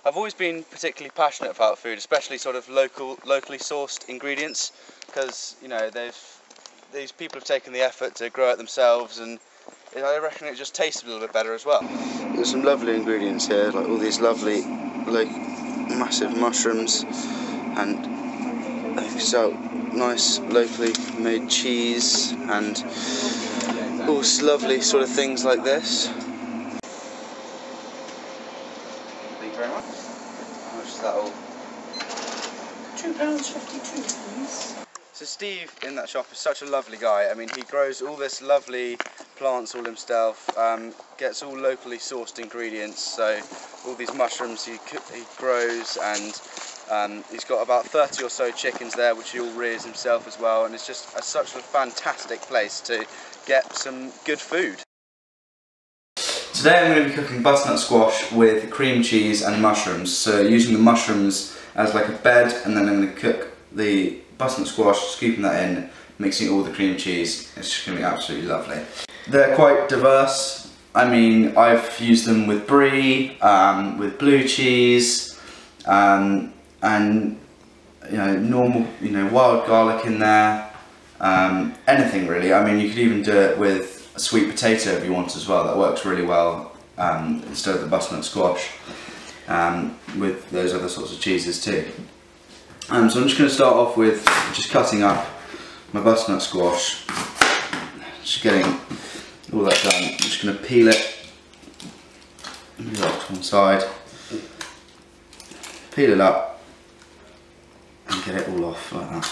I've always been particularly passionate about food, especially sort of locally sourced ingredients, because you know these people have taken the effort to grow it themselves, and I reckon it just tastes a little bit better as well. There's some lovely ingredients here, like all these lovely, like massive mushrooms, and so nice locally made cheese, and all lovely sort of things like this. Thank you very much. How much is that all? £2.52, please. So Steve in that shop is such a lovely guy. I mean, he grows all this lovely plants all himself, gets all locally sourced ingredients, so all these mushrooms he grows, and he's got about 30 or so chickens there which he all rears himself as well, and it's just such a fantastic place to get some good food. Today I'm going to be cooking butternut squash with cream cheese and mushrooms, so using the mushrooms as like a bed, and then I'm going to cook the butternut squash, scooping that in, mixing it all with the cream cheese. It's just going to be absolutely lovely. They're quite diverse. I mean, I've used them with brie, with blue cheese, and you know, normal, you know, wild garlic in there, anything really. I mean, you could even do it with a sweet potato if you want as well. That works really well instead of the butternut squash, with those other sorts of cheeses too. So I'm just going to start off with just cutting up my butternut squash, just getting all that done. I'm just going to peel it, move that to one side, peel it up and get it all off like that.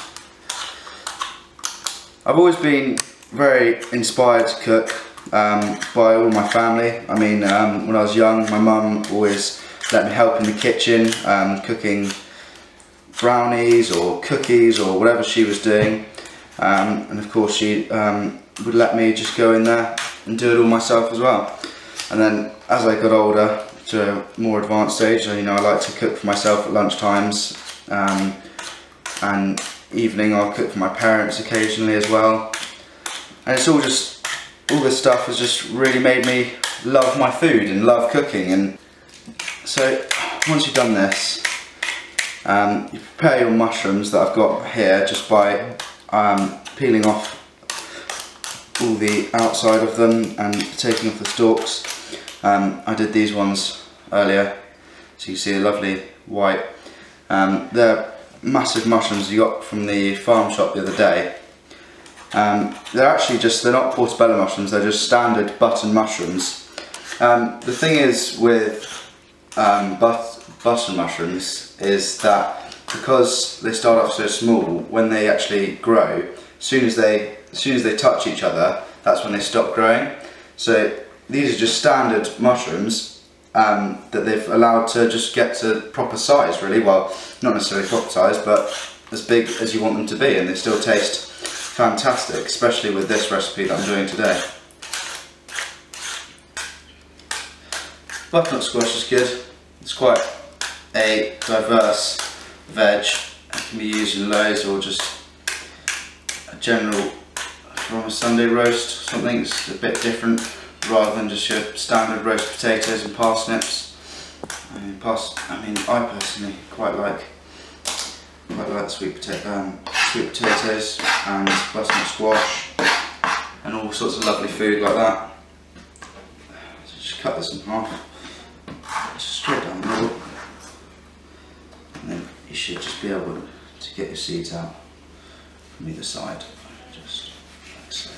I've always been very inspired to cook by all my family. I mean, when I was young, my mum always let me help in the kitchen, cooking brownies or cookies or whatever she was doing, and of course she would let me just go in there and do it all myself as well. And then as I got older, to a more advanced stage, you know, I like to cook for myself at lunch times, and evening I'll cook for my parents occasionally as well. And it's all this stuff has just really made me love my food and love cooking. And so once you've done this, you prepare your mushrooms that I've got here just by peeling off all the outside of them and taking off the stalks. I did these ones earlier, so you see a lovely white. They're massive mushrooms you got from the farm shop the other day. They're actually they're not portobello mushrooms, they're just standard button mushrooms. The thing is with button mushrooms is that because they start off so small, when they actually grow, as soon as they touch each other, that's when they stop growing. So these are just standard mushrooms that they've allowed to just get to proper size, really. Well, not necessarily proper size, but as big as you want them to be, and they still taste fantastic, especially with this recipe that I'm doing today. Butternut squash is good. It's quite a diverse veg. It can be used in loads, or just a general, from a Sunday roast, something that's a bit different rather than just your standard roast potatoes and parsnips. I personally quite like sweet potatoes and butternut squash and all sorts of lovely food like that. So just cut this in half, just straight down the middle, and then you should just be able to get your seeds out from either side, just like so.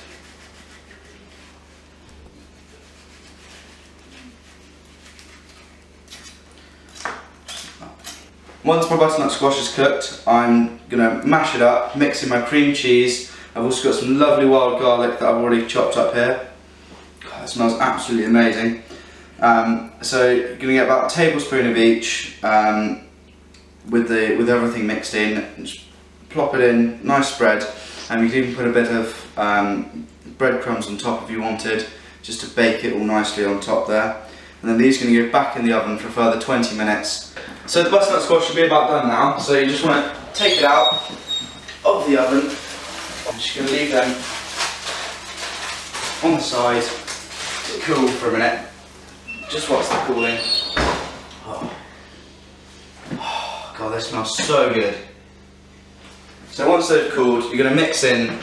Once my butternut squash is cooked, I'm going to mash it up, mix in my cream cheese. I've also got some lovely wild garlic that I've already chopped up here. God, it smells absolutely amazing. So you're going to get about a tablespoon of each with everything mixed in. Just plop it in, nice spread, and you can even put a bit of breadcrumbs on top if you wanted, just to bake it all nicely on top there. And then these are going to go back in the oven for a further 20 minutes. So the butternut squash should be about done now, so you just want to take it out of the oven. I'm just going to leave them on the side to cool for a minute, just whilst they're cooling. Oh. Oh, this smells so good. So once they've cooled, you're going to mix in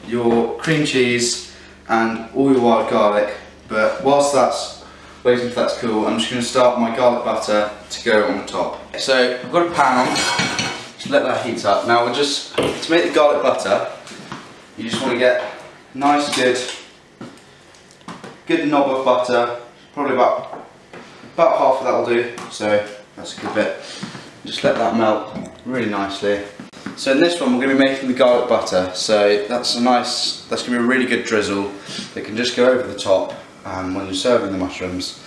your cream cheese and all your wild garlic, but whilst that's waiting for that to cool, I'm just going to start my garlic butter to go on the top. So I've got a pan on, just let that heat up. Now we'll just, to make the garlic butter, you just want to get nice good knob of butter, probably about half of that will do, so that's a good bit. Just let that melt really nicely. So in this one we're going to be making the garlic butter, so that's going to be a really good drizzle that can just go over the top when you're serving the mushrooms,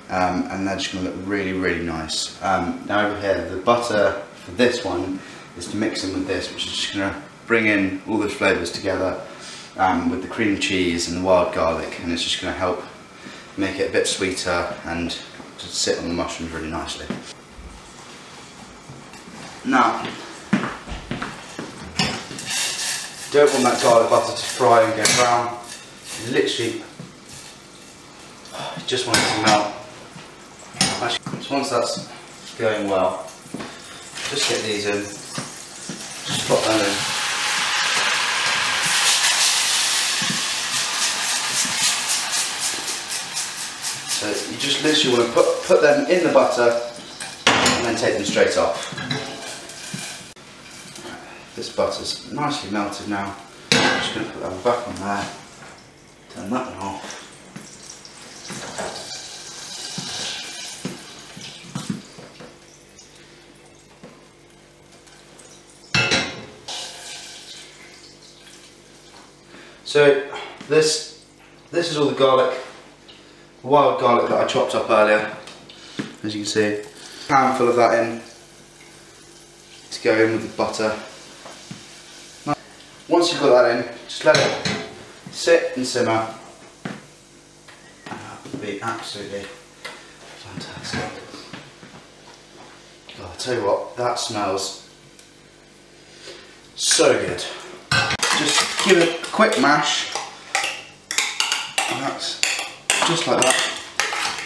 and they're just going to look really, really nice. Now over here, the butter for this one is to mix in with this, which is just going to bring in all the flavours together with the cream cheese and the wild garlic, and it's just going to help make it a bit sweeter and just sit on the mushrooms really nicely. Now, don't want that garlic butter to fry and go brown. Literally, you just want it to melt. Actually, so once that's going well, just get these in, just plop them in. So you just literally want to put them in the butter and then take them straight off. This butter's nicely melted now. I'm just going to put that back on there, turn that one off. So this is all the garlic, wild garlic that I chopped up earlier, as you can see. A handful of that in to go in with the butter. Once you've got that in, just let it sit and simmer. And that will be absolutely fantastic. God, I'll tell you what, that smells so good. Just give it a quick mash, and that's just like that.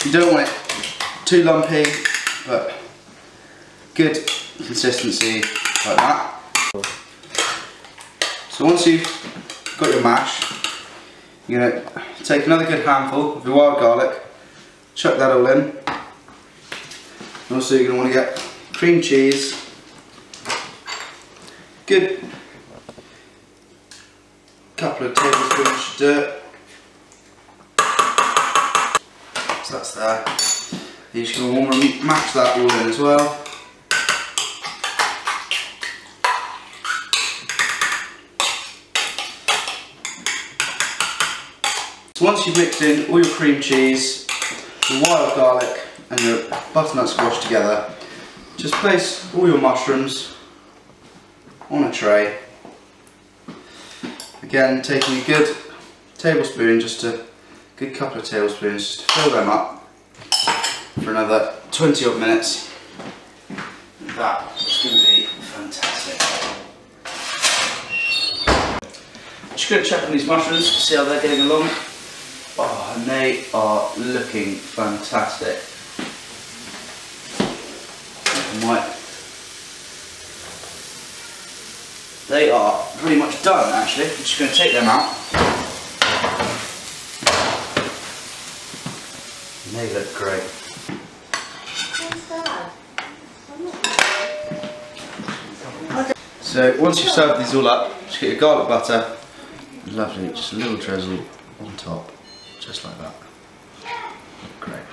You don't want it too lumpy, but good consistency like that. So once you've got your mash, you're going to take another good handful of your wild garlic, chuck that all in. And also you're going to want to get cream cheese, good couple of tablespoons should do it. So that's there. You're just going to want to mash that all in as well. So once you've mixed in all your cream cheese, your wild garlic and your butternut squash together, just place all your mushrooms on a tray. Again, taking a good tablespoon, good couple of tablespoons, just to fill them up for another 20 odd minutes. That is going to be fantastic. Just going to check on these mushrooms, see how they're getting along. Oh, and they are looking fantastic. They are pretty much done actually. I'm just going to take them out. And they look great. So once you've served these all up, just get your garlic butter, lovely, just a little drizzle on top. Just like that. Great.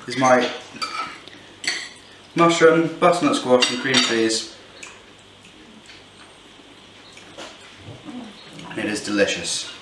Here's my mushroom, butternut squash and cream cheese. It is delicious.